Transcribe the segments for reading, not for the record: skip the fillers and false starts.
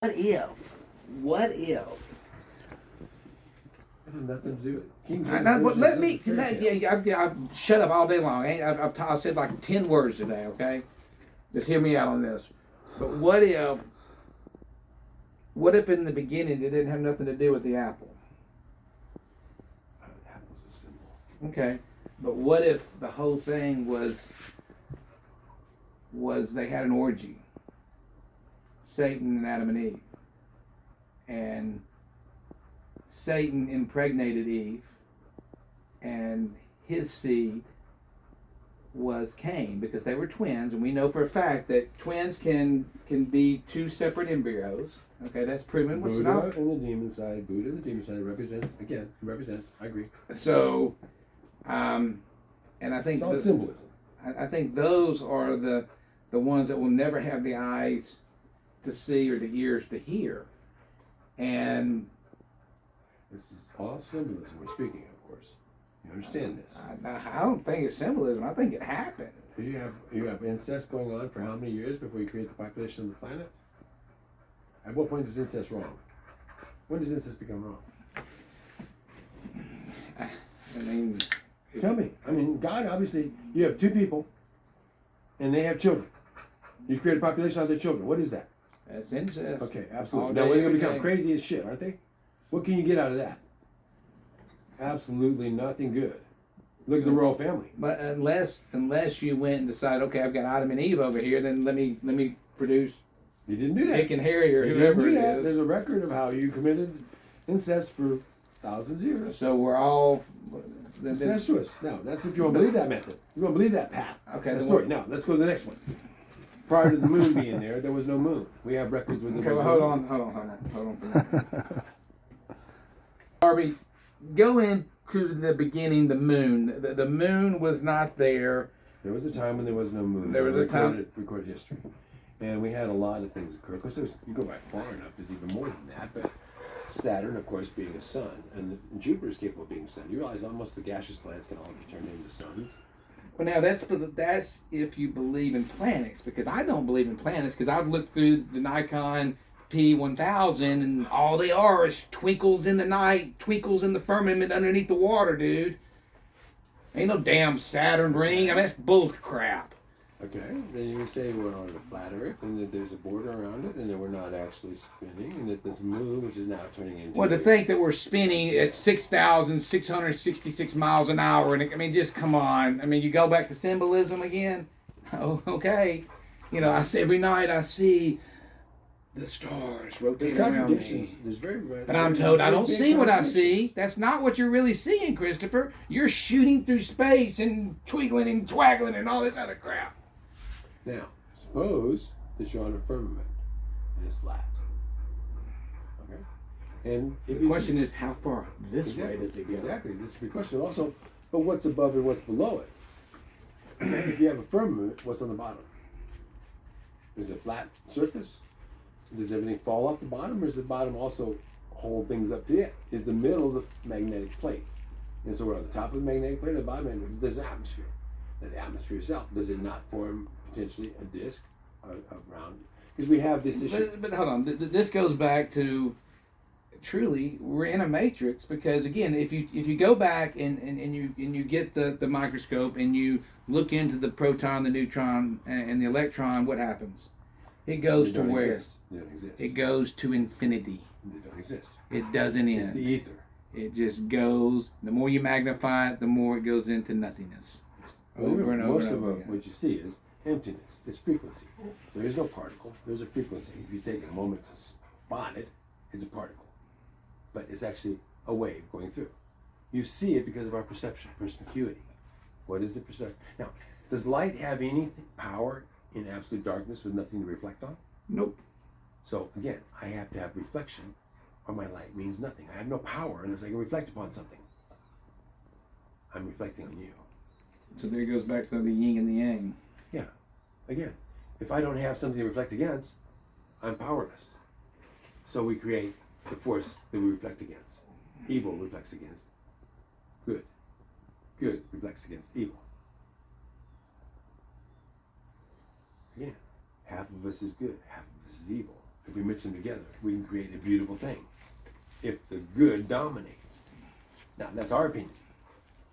What if? It has nothing to do with it. King James But Version let says me. it's a fairy tale. I've shut up all day long. I've said like 10 words today. Okay, just hear me out on this. But what if? What if in the beginning it didn't have nothing to do with the apple? Apple's a symbol. Okay, but what if the whole thing was they had an orgy? Satan and Adam and Eve, and Satan impregnated Eve, and his seed was Cain, because they were twins, and we know for a fact that twins can be two separate embryos. Okay, that's proven. What's Buddha not? and the demon side. Buddha and the demon side represents. I agree. So, and I think It's all symbolism. I think those are the ones that will never have the eyes to see or the ears to hear, and This is all symbolism we're speaking of course. You understand this? I don't think it's symbolism. I think it happened. You have incest going on for how many years before you create the population of the planet? At what point is incest wrong? When does incest become wrong? I mean, Tell me. I mean, God, obviously, you have two people, and they have children. You create a population of their children. What is that? that's incest. Okay, All absolutely. day, Now, they're going to every become day. crazy as shit, aren't they? What can you get out of that? Absolutely nothing good. Look at the royal family. But unless you went and decided, okay, I've got Adam and Eve over here, then let me produce You didn't do that. Dick and Harry or You whoever didn't it do that. is. There's a record of how you committed incest for thousands of years. So we're all. Incestuous. Now, that's if you want to believe that method. You want to believe that path. Okay, That then story. what- Now, let's go to the next one. Prior to the moon being there was no moon. We have records where there Okay, was well, no hold moon. on for a minute. Barbie, go into the beginning. The moon. The moon was not there. There was a time when there was no moon. There was a time- Recorded history. And we had a lot of things occur. Of course, you go back far enough, there's even more than that. But Saturn, of course, being a sun, and Jupiter is capable of being a sun. You realize almost the gaseous planets can all be turned into suns. Well, now that's if you believe in planets, because I don't believe in planets, because I've looked through the Nikon P1000 and all they are is twinkles in the night, twinkles in the firmament underneath the water, dude. Ain't no damn Saturn ring. I mean, that's bull crap. Okay, then you say we're on a flat Earth, and that there's a border around it, and that we're not actually spinning, and that this moon, which is now turning into. Well, to think that we're spinning at 6,666 miles an hour, and I mean, just come on. I mean, you go back to symbolism again. Oh, okay. You know, every night I see the stars There's rotating around contradictions. me. There's very. But I'm told I don't see what I see. That's not what you're really seeing, Christopher. You're shooting through space and twiggling and twaggling and all this other crap. Now, suppose that you're on a firmament and it's flat. Okay? And if The question is, how far this way exactly, does it go? exactly, this is a good question. Also, but what's above and what's below it? If you have a firmament, what's on the bottom? Is it flat surface? Does everything fall off the bottom, or does the bottom also hold things up to it? Is the middle the magnetic plate? And so we're on the top of the magnetic plate, or the bottom, there's an atmosphere. And the atmosphere itself, does it not form potentially a disk around? Because we have this issue. But hold on, this goes back to truly we're in a matrix, because again, if you go back and you get the microscope and you look into the proton, the neutron, and the electron, what happens? It goes They to don't where? exist. They don't exist. It goes to infinity. They don't exist. It doesn't It's the end. ether. It just goes. The more you magnify it, the more it goes into nothingness. Over and over Most and of over it, again. what you see is emptiness. It's frequency. There is no particle. There's a frequency. If you take a moment to spot it, it's a particle. But it's actually a wave going through. You see it because of our perception, perspicuity. What is the perception? Now, does light have any power in absolute darkness with nothing to reflect on? Nope. So again, I have to have reflection, or my light means nothing. I have no power unless I can reflect upon something. I'm reflecting on you. So there goes back to the yin and the yang. Yeah. Again, if I don't have something to reflect against, I'm powerless. So we create the force that we reflect against. Evil reflects against good. Good reflects against evil. Again, half of us is good, half of us is evil. if we mix them together, we can create a beautiful thing. If the good dominates. Now, that's our opinion.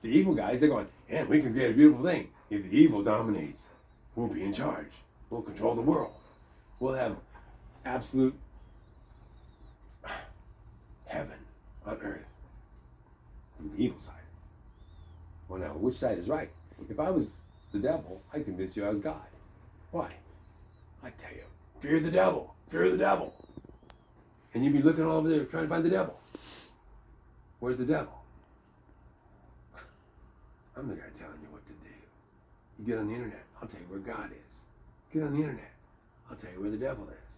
The evil guys, they're going, man, we can create a beautiful thing. If the evil dominates, we'll be in charge. We'll control the world. We'll have absolute heaven on earth from the evil side. Well, now, which side is right? If I was the devil, I'd convince you I was God. Why? I tell you, fear the devil, fear the devil. And you'd be looking all over there trying to find the devil. Where's the devil? I'm the guy telling you what to do. You get on the internet, I'll tell you where God is. Get on the internet, I'll tell you where the devil is.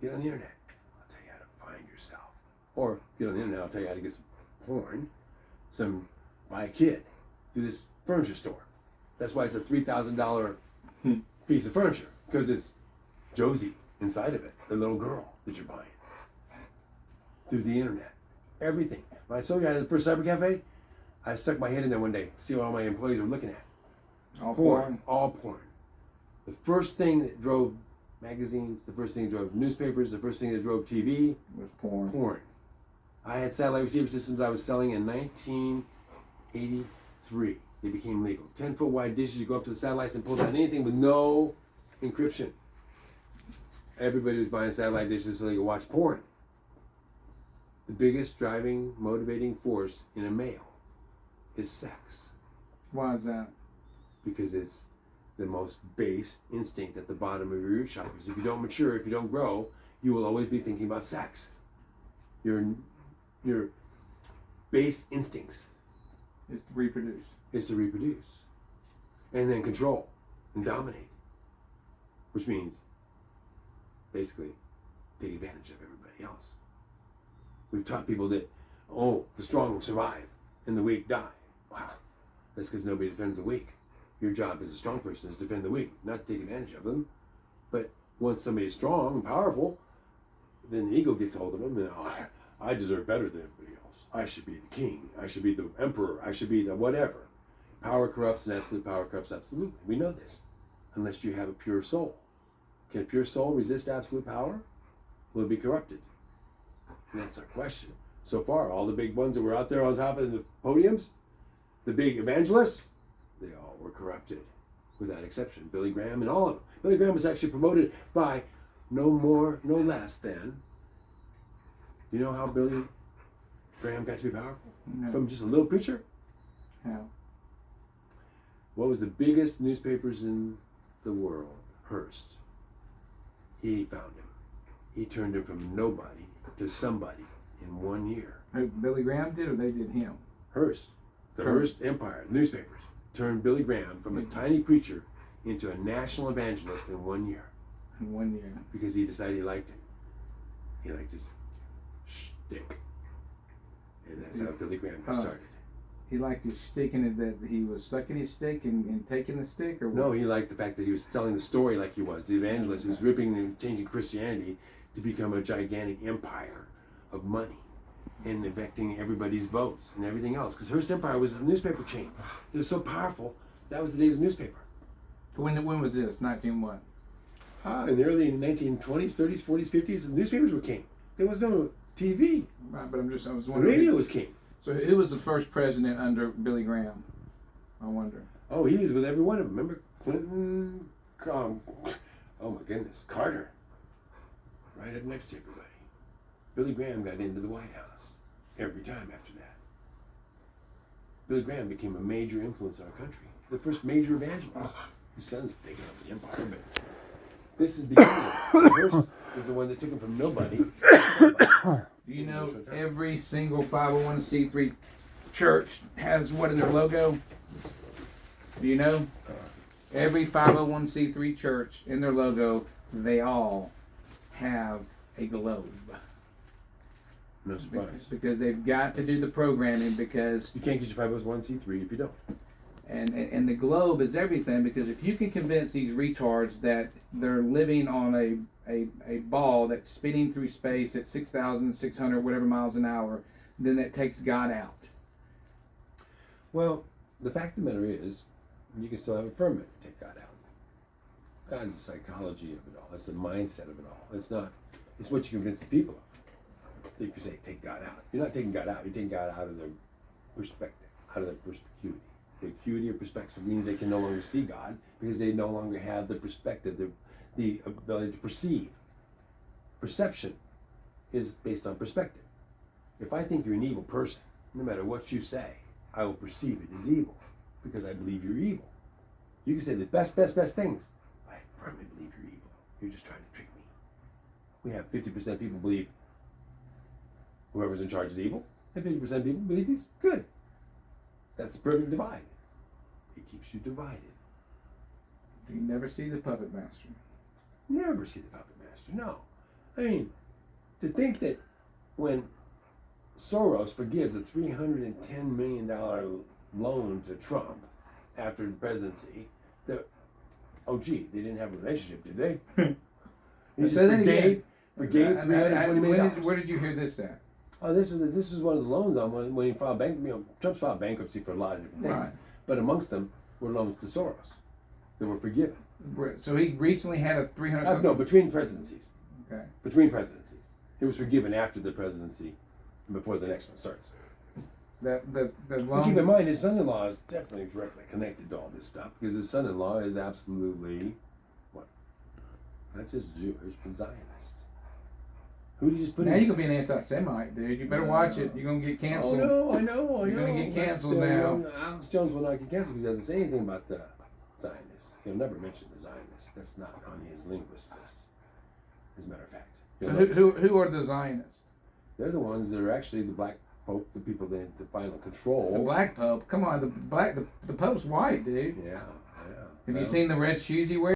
Get on the internet, I'll tell you how to find yourself. Or get on the internet, I'll tell you how to get some porn, buy a kid through this furniture store. That's why it's a $3,000 piece of furniture, because it's Josie inside of it, the little girl that you're buying. Through the internet. Everything. When I told you I had the first cyber cafe, I stuck my head in there one day, see what all my employees were looking at. All porn. All porn. The first thing that drove magazines, the first thing that drove newspapers, the first thing that drove TV Was porn. Porn. I had satellite receiver systems I was selling in 1983. They became legal. 10-foot wide dishes, you go up to the satellites and pull down anything with no encryption. Everybody was buying satellite dishes so they could watch porn. The biggest driving, motivating force in a male is sex. Why is that? Because it's the most base instinct at the bottom of your root chakras. If you don't mature, if you don't grow, you will always be thinking about sex. Your base instincts Is to reproduce. is to reproduce. And then control and dominate. Which means, basically, take advantage of everybody else. We've taught people that, the strong survive and the weak die. Wow. That's because nobody defends the weak. Your job as a strong person is to defend the weak, not to take advantage of them. But once somebody's strong and powerful, then the ego gets hold of them and, I deserve better than everybody else. I should be the king. I should be the emperor. I should be the whatever. Power corrupts and absolute power corrupts absolutely. We know this. Unless you have a pure soul. Can a pure soul resist absolute power? Will it be corrupted? And that's our question. So far, all the big ones that were out there on top of the podiums, the big evangelists, they all were corrupted, without exception. Billy Graham and all of them. Billy Graham was actually promoted by no more, no less than. Do you know how Billy Graham got to be powerful? No. From just a little preacher? How? What was the biggest newspapers in the world? Hearst. He found him. He turned him from nobody to somebody in 1 year. Who, Billy Graham did, or they did him? Hearst, the Hearst Empire, newspapers, turned Billy Graham from a tiny preacher into a national evangelist in 1 year. In 1 year. Because he decided he liked it. He liked his shtick. And that's how Billy Graham got started. He liked his stick in it, that he was sucking his stick and taking the stick, or what? No, he liked the fact that he was telling the story like he was. The evangelist who was ripping and changing Christianity to become a gigantic empire of money and affecting everybody's votes and everything else. Because Hearst Empire was a newspaper chain. It was so powerful, that was the days of newspaper. When was this? 19 what? In the early 1920s, 30s, 40s, 50s, the newspapers were king. There was no TV. Right, but I was The wondering. radio was king. So who was the first president under Billy Graham? I wonder. Oh, he was with every one of them. Remember Clinton? Oh my goodness, Carter. Right up next to everybody. Billy Graham got into the White House every time after that. Billy Graham became a major influence in our country. The first major evangelist. His son's taking up the empire, but this is the beginning. Hearst is the one that took him from nobody to somebody. Do you know every single 501c3 church has what in their logo? Do you know? Every 501c3 church in their logo, they all have a globe. No surprise. Because they've got to do the programming, because You can't get your 501c3 if you don't. and the globe is everything, because if you can convince these retards that they're living on a ball that's spinning through space at 6,600 whatever miles an hour, then that takes God out. Well, the fact of the matter is, you can still have a firmament to take God out. God's the psychology of it all. It's the mindset of it all. It's what you convince the people of. If you say take God out, you're not taking God out. You're taking God out of their perspective, out of their perspicuity. The acuity of perspective means they can no longer see God because they no longer have the perspective, the ability to perceive. Perception is based on perspective. If I think you're an evil person, no matter what you say, I will perceive it as evil because I believe you're evil. You can say the best things, but I firmly believe you're evil. You're just trying to trick me. We have 50% of people believe whoever's in charge is evil, and 50% of people believe he's good. That's the perfect divide. It keeps you divided. You never see the puppet master. Never see the puppet master, no. I mean, to think that when Soros forgives a $310 million loan to Trump after the presidency, that, oh gee, they didn't have a relationship, did they? He just forgave $320 million. Where did you hear this at? Oh, this was one of the loans on when he filed bankruptcy. Trump's filed bankruptcy for a lot of different things, Right. but amongst them were loans to Soros that were forgiven. So he recently had a 300. No, between presidencies. Okay. Between presidencies, it was forgiven after the presidency, and before the next one starts. The But loan. keep in mind, his son-in-law is definitely directly connected to all this stuff because his son-in-law is absolutely what? Not just Jewish, but Zionist. Who did you just put Now in? you're gonna be an anti-Semite, dude. You better watch it. You're gonna get canceled. Oh no, I know. You're gonna get canceled now. Alex Jones will not get canceled because he doesn't say anything about the Zionists. He'll never mention the Zionists. That's not on his linguist list. As a matter of fact. So He'll who are the Zionists? They're the ones that are actually the black pope, the people that the final control. The black pope. Come on, the Pope's white, dude. Yeah, yeah. Have you Well, seen the red shoes he wears?